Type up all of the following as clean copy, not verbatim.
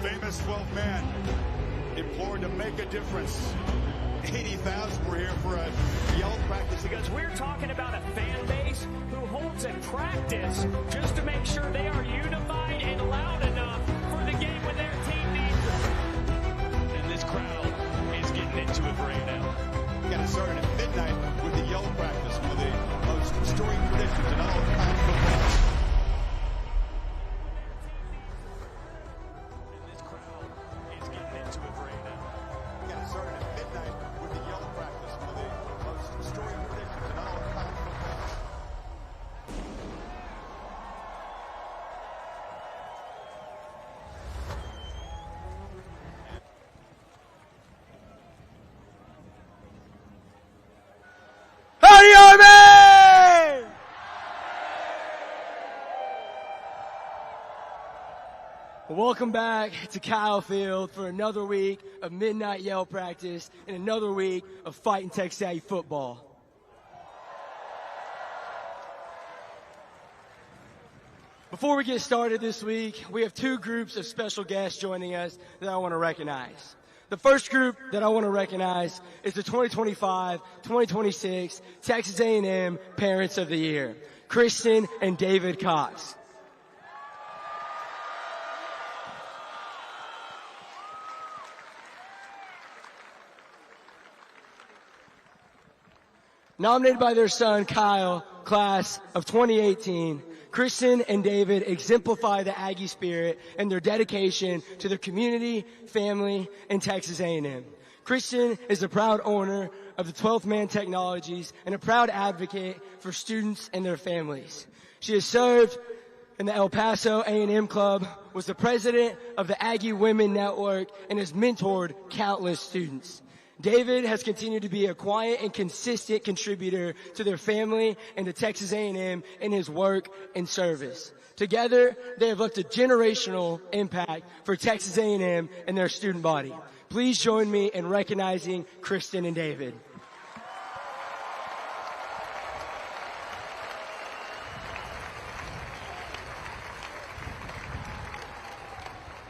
famous 12th man implored to make a difference. 80,000 were here for a yell practice. Because we're talking about a fan base who holds a practice just to make sure they are unified and loud enough for the game when their team needs them. And this crowd is getting into it right now. Got it started at midnight with the yell practice, one of the most storied traditions in all of college football. Welcome back to Kyle Field for another week of midnight yell practice and another week of Fightin' Texas Aggie football. Before we get started this week, we have two groups of special guests joining us that I want to recognize. The first group that I want to recognize is the 2025-2026 Texas A&M Parents of the Year, Kristen and David Cox. Nominated by their son, Kyle, class of 2018, Kristen and David exemplify the Aggie spirit and their dedication to their community, family, and Texas A&M. Kristen is a proud owner of the 12th Man Technologies and a proud advocate for students and their families. She has served in the El Paso A&M Club, was the president of the Aggie Women Network, and has mentored countless students. David has continued to be a quiet and consistent contributor to their family and to Texas A&M in his work and service. Together, they have left a generational impact for Texas A&M and their student body. Please join me in recognizing Kristen and David.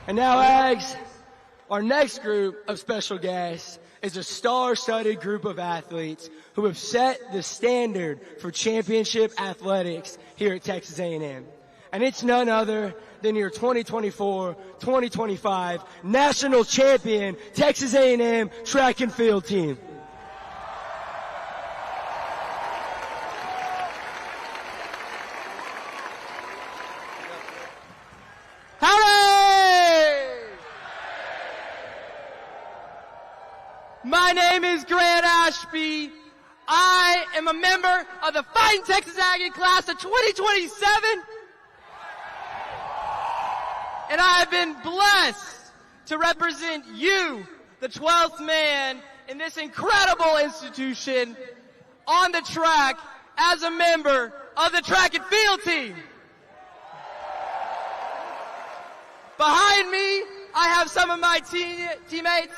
And now, Ags, our next group of special guests is a star-studded group of athletes who have set the standard for championship athletics here at Texas A&M. And it's none other than your 2024-2025 national champion Texas A&M track and field team. My name is Grant Ashby. I am a member of the Fightin' Texas Aggie class of 2027. And I have been blessed to represent you, the 12th man, in this incredible institution on the track as a member of the track and field team. Behind me, I have some of my teammates.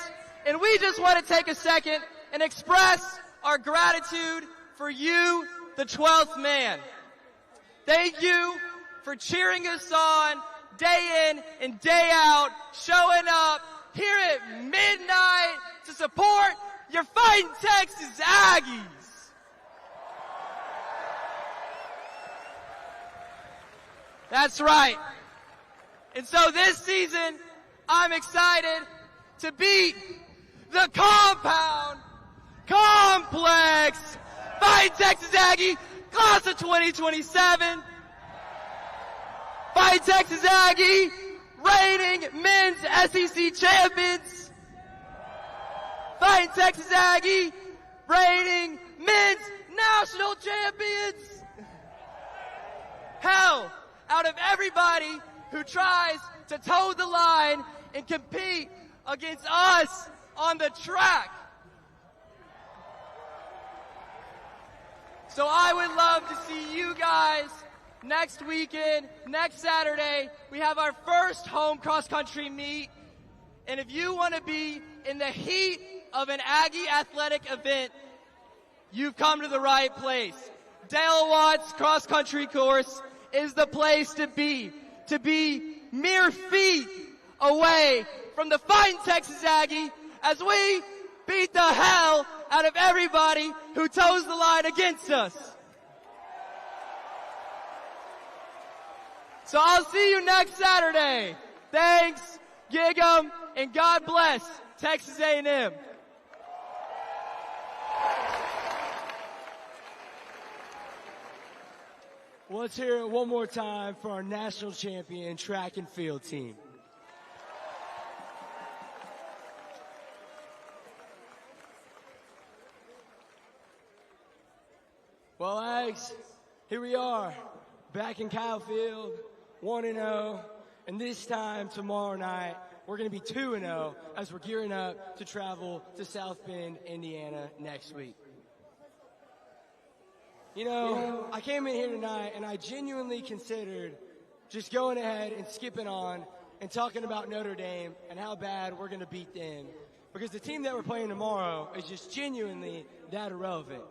And we just want to take a second and express our gratitude for you, the 12th man. Thank you for cheering us on day in and day out, showing up here at midnight to support your Fightin' Texas Aggies. That's right. And so this season, I'm excited to beat the compound, complex, Fightin' Texas Aggie, class of 2027. Fightin' Texas Aggie, reigning men's SEC champions. Fightin' Texas Aggie, reigning men's national champions. Hell, out of everybody who tries to toe the line and compete against us on the track. So I would love to see you guys next weekend, next Saturday. We have our first home cross-country meet. And if you want to be in the heat of an Aggie athletic event, you've come to the right place. Dale Watts cross-country course is the place to be mere feet away from the Fightin' Texas Aggie as we beat the hell out of everybody who toes the line against us. So I'll see you next Saturday. Thanks, gig 'em, and God bless Texas A&M. Well, let's hear it one more time for our national champion track and field team. Well, Ags, here we are, back in Kyle Field, 1-0, and this time tomorrow night, we're going to be 2-0 as we're gearing up to travel to South Bend, Indiana next week. You know, I came in here tonight and I genuinely considered just going ahead and skipping on and talking about Notre Dame and how bad we're going to beat them, because the team that we're playing tomorrow is just genuinely that irrelevant.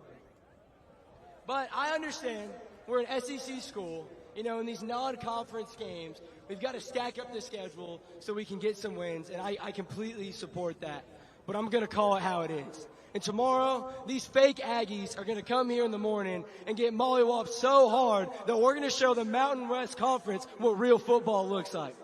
But I understand we're an SEC school. You know, in these non-conference games, we've got to stack up the schedule so we can get some wins, and I completely support that. But I'm going to call it how it is. And tomorrow, these fake Aggies are going to come here in the morning and get mollywopped so hard that we're going to show the Mountain West Conference what real football looks like.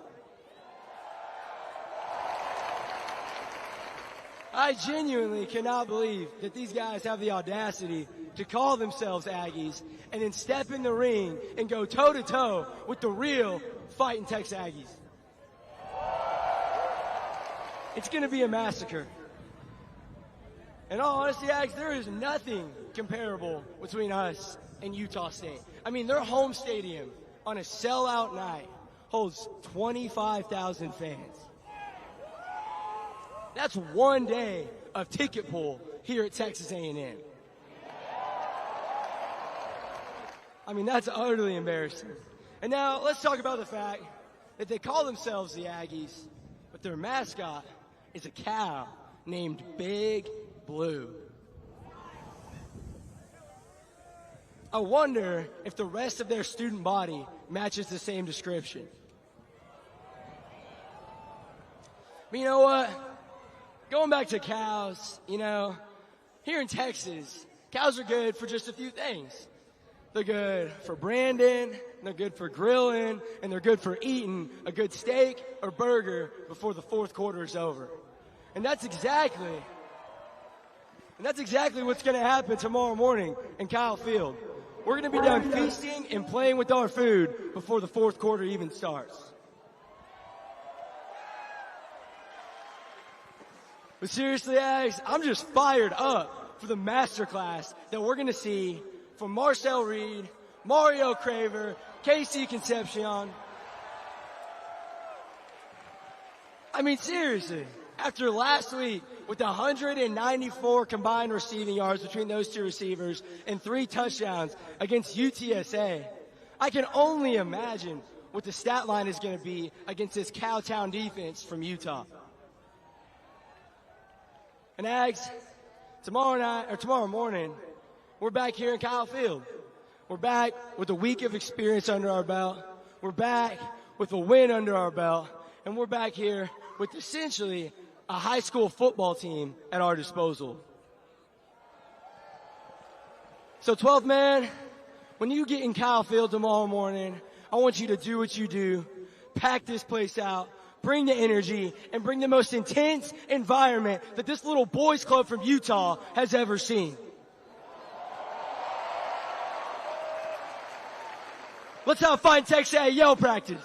I genuinely cannot believe that these guys have the audacity to call themselves Aggies and then step in the ring and go toe-to-toe with the real Fightin' Texas Aggies. It's going to be a massacre. In all honesty, Ags, there is nothing comparable between us and Utah State. I mean, their home stadium on a sellout night holds 25,000 fans. That's one day of ticket pull here at Texas A&M. I mean, that's utterly embarrassing. And now let's talk about the fact that they call themselves the Aggies, but their mascot is a cow named Big Blue. I wonder if the rest of their student body matches the same description. But you know what? Going back to cows, you know, here in Texas, cows are good for just a few things. They're good for branding, they're good for grilling, and they're good for eating a good steak or burger before the fourth quarter is over. And that's exactly what's going to happen tomorrow morning in Kyle Field. We're going to be done feasting and playing with our food before the fourth quarter even starts. But seriously, Ags, I'm just fired up for the masterclass that we're going to see from Marcel Reed, Mario Craver, Casey Concepcion. I mean, seriously, after last week with 194 combined receiving yards between those two receivers and 3 touchdowns against UTSA, I can only imagine what the stat line is going to be against this Cowtown defense from Utah. And Ags, tomorrow morning, we're back here in Kyle Field. We're back with a week of experience under our belt. We're back with a win under our belt. And we're back here with essentially a high school football team at our disposal. So 12th man, when you get in Kyle Field tomorrow morning, I want you to do what you do. Pack this place out. Bring the energy and bring the most intense environment that this little boys club from Utah has ever seen. Let's have Fightin' Texas at yell practice.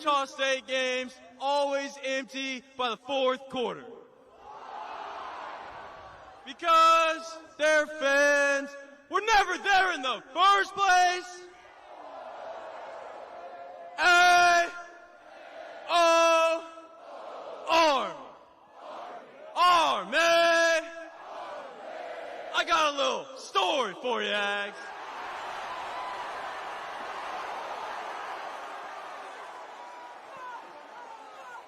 Utah State games always empty by the fourth quarter? Because their fans were never there in the first place. A-O Arm. Army. I got a little story for you, Ags.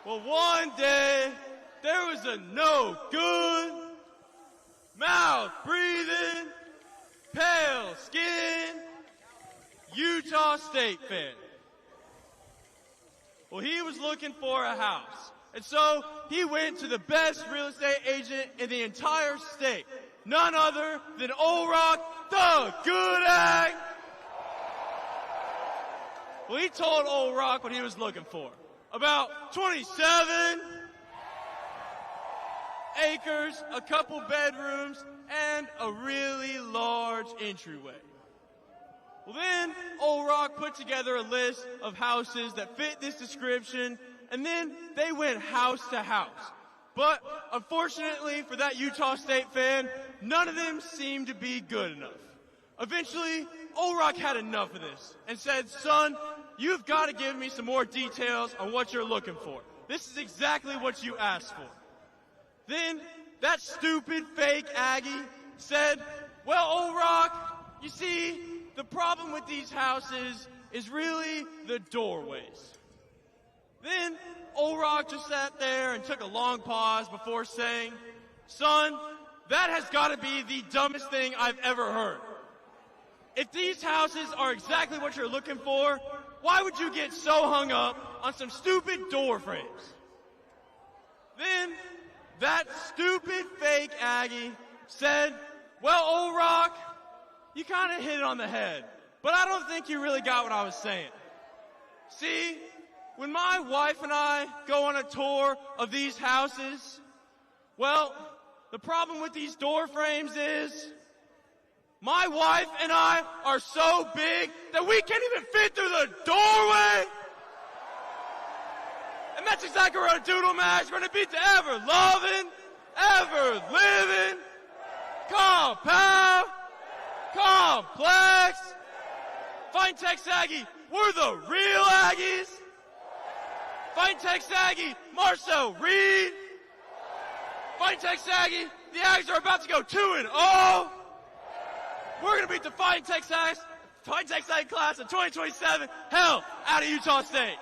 Well, one day, there was a no good, mouth breathing, pale skin, Utah State fan. Well, he was looking for a house. And so he went to the best real estate agent in the entire state. None other than Old Rock, the Good Ag. Well, he told Old Rock what he was looking for. About 27 acres, a couple bedrooms, and a really large entryway. Well, then Old Rock put together a list of houses that fit this description, and then they went house to house. But unfortunately for that Utah State fan, none of them seemed to be good enough. Eventually, Old Rock had enough of this and said, son, you've got to give me some more details on what you're looking for. This is exactly what you asked for. Then that stupid fake Aggie said, well, Old Rock, you see, the problem with these houses is really the doorways. Then Old Rock just sat there and took a long pause before saying, son, that has got to be the dumbest thing I've ever heard. If these houses are exactly what you're looking for, why would you get so hung up on some stupid door frames? Then that stupid fake Aggie said, well, Old Rock, you kind of hit it on the head, but I don't think you really got what I was saying. See, when my wife and I go on a tour of these houses, well, the problem with these door frames is my wife and I are so big that we can't even fit through the doorway. And that's exactly what our doodle match. We're going to beat the ever loving, ever living, compound, complex, Fightin Tex Aggie. We're the real Aggies. Fightin Tex Aggie, Marcel Reed. Fightin Tex Aggie, the Aggies are about to go 2-0. We're going to beat the Fightin Tex Aggie class of 2027 hell out of Utah State.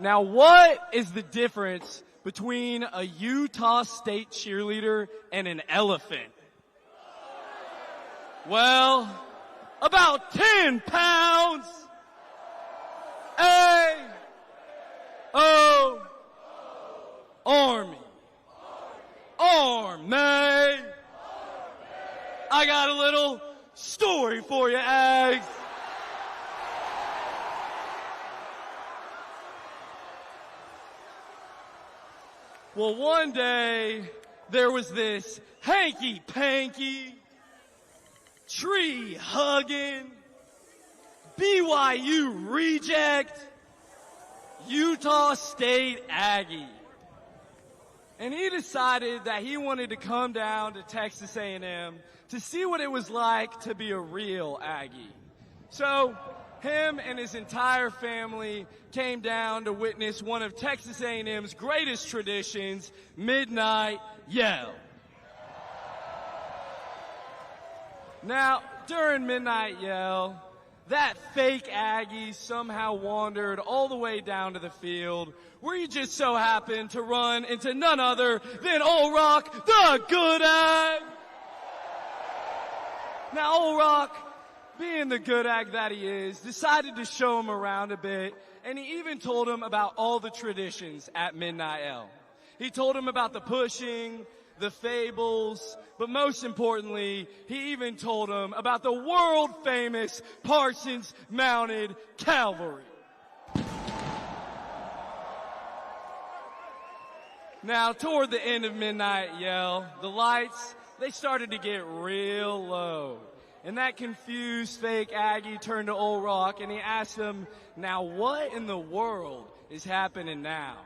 Now, what is the difference between a Utah State cheerleader and an elephant? Well, about 10 pounds. A-O, Army. Army. I got a little story for you, Ags. Well, one day, there was this hanky-panky, tree-hugging, BYU reject, Utah State Aggie. And he decided that he wanted to come down to Texas A&M to see what it was like to be a real Aggie. So, him and his entire family came down to witness one of Texas A&M's greatest traditions, Midnight Yell. Now, during Midnight Yell, that fake Aggie somehow wandered all the way down to the field, where he just so happened to run into none other than Old Rock, the good Ag. Now, Old Rock, being the good Ag that he is, decided to show him around a bit, and he even told him about all the traditions at Midnight Yell. He told him about the pushing, the fables, but most importantly, he even told him about the world-famous Parsons Mounted Cavalry. Now, toward the end of Midnight Yell, the lights, they started to get real low. And that confused fake Aggie turned to Old Rock and he asked him, now what in the world is happening now?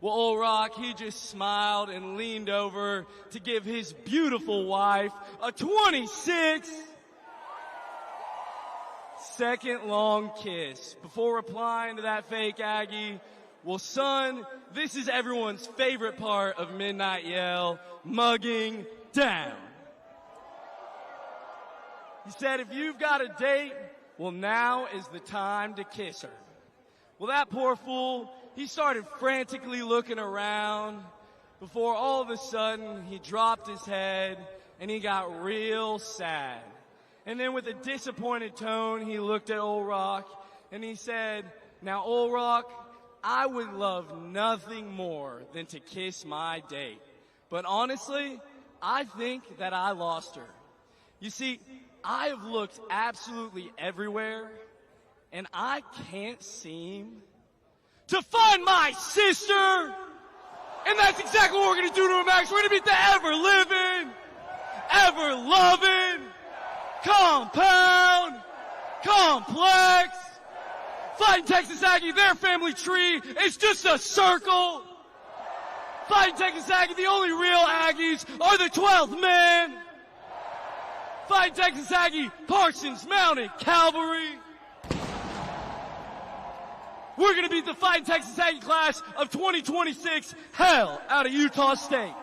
Well, Old Rock, he just smiled and leaned over to give his beautiful wife a 26-second long kiss before replying to that fake Aggie, well, son, this is everyone's favorite part of Midnight Yell, mugging down. He said, if you've got a date, well, now is the time to kiss her. Well, that poor fool, he started frantically looking around before all of a sudden he dropped his head and he got real sad. And then with a disappointed tone, he looked at Old Rock and he said, now, Old Rock, I would love nothing more than to kiss my date. But honestly, I think that I lost her. You see, I have looked absolutely everywhere, and I can't seem to find my sister. And that's exactly what we're going to do to him, Max. We're going to beat the ever-living, ever-loving, compound, complex, Fightin Texas Aggie. Their family tree is just a circle. Fightin Texas Aggie, the only real Aggies are the 12th men. Fightin Texas Aggie, Parsons Mounted Cavalry. We're going to beat the Fightin Texas Aggie class of 2026 hell out of Utah State.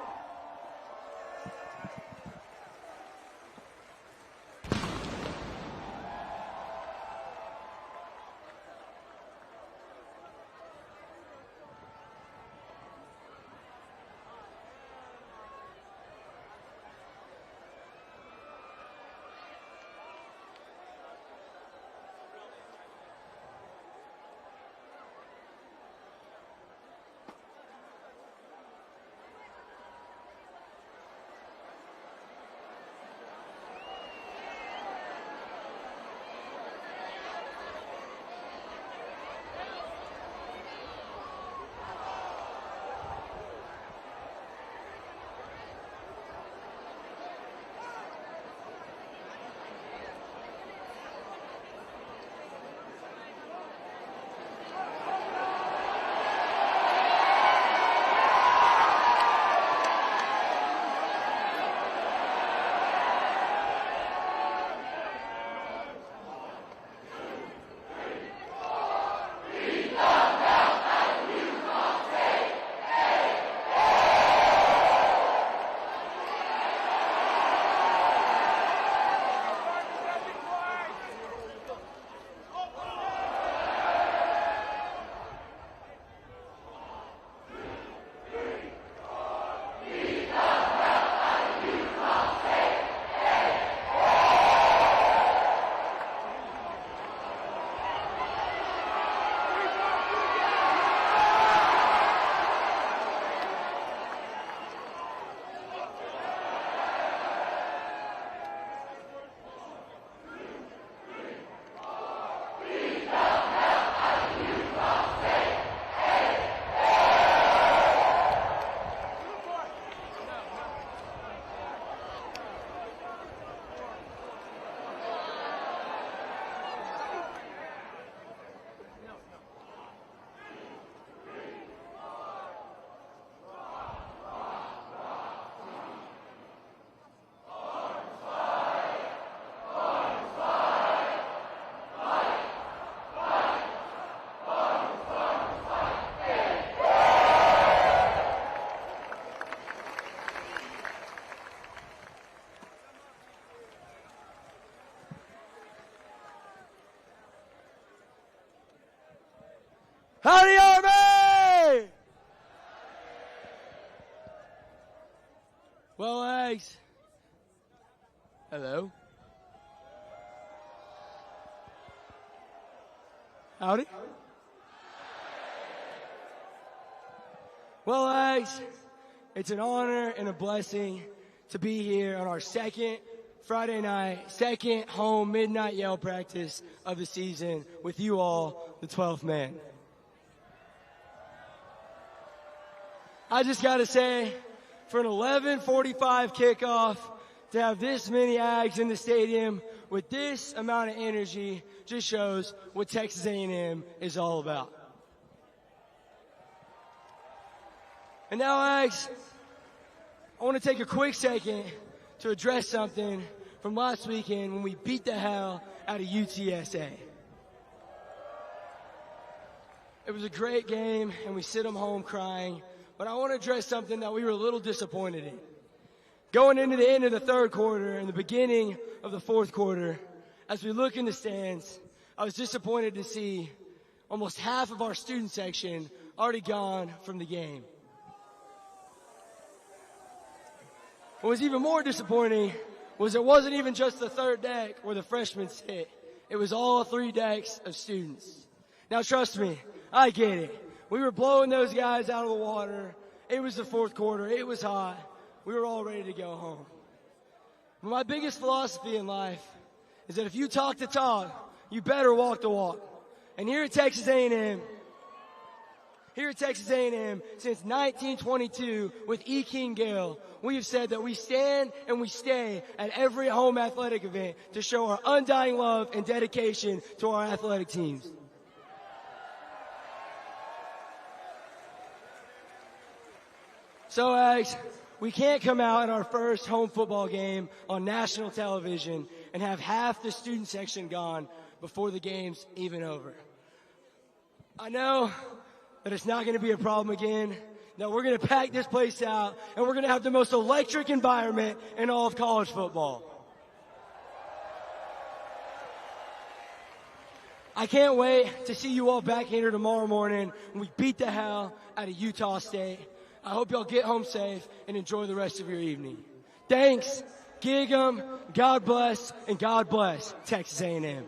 Howdy, Army! Well, Ags. Hello. Howdy. Well, Ags, it's an honor and a blessing to be here on our second Friday night, second home midnight yell practice of the season with you all, the 12th man. I just got to say, for an 11:45 kickoff, to have this many Ags in the stadium with this amount of energy just shows what Texas A&M is all about. And now, Ags, I want to take a quick second to address something from last weekend when we beat the hell out of UTSA. It was a great game, and we sent them home crying, but I want to address something that we were a little disappointed in. Going into the end of the third quarter and the beginning of the fourth quarter, as we look in the stands, I was disappointed to see almost half of our student section already gone from the game. What was even more disappointing was it wasn't even just the third deck where the freshmen sit. It was all 3 decks of students. Now, trust me, I get it. We were blowing those guys out of the water. It was the fourth quarter. It was hot. We were all ready to go home. But my biggest philosophy in life is that if you talk the talk, you better walk the walk. And here at Texas A&M, since 1922 with E. King Gale, we have said that we stand and we stay at every home athletic event to show our undying love and dedication to our athletic teams. So, Ags, we can't come out in our first home football game on national television and have half the student section gone before the game's even over. I know that it's not going to be a problem again, that we're going to pack this place out, and we're going to have the most electric environment in all of college football. I can't wait to see you all back here tomorrow morning when we beat the hell out of Utah State. I hope y'all get home safe and enjoy the rest of your evening. Thanks, gig 'em, God bless, and God bless Texas A&M.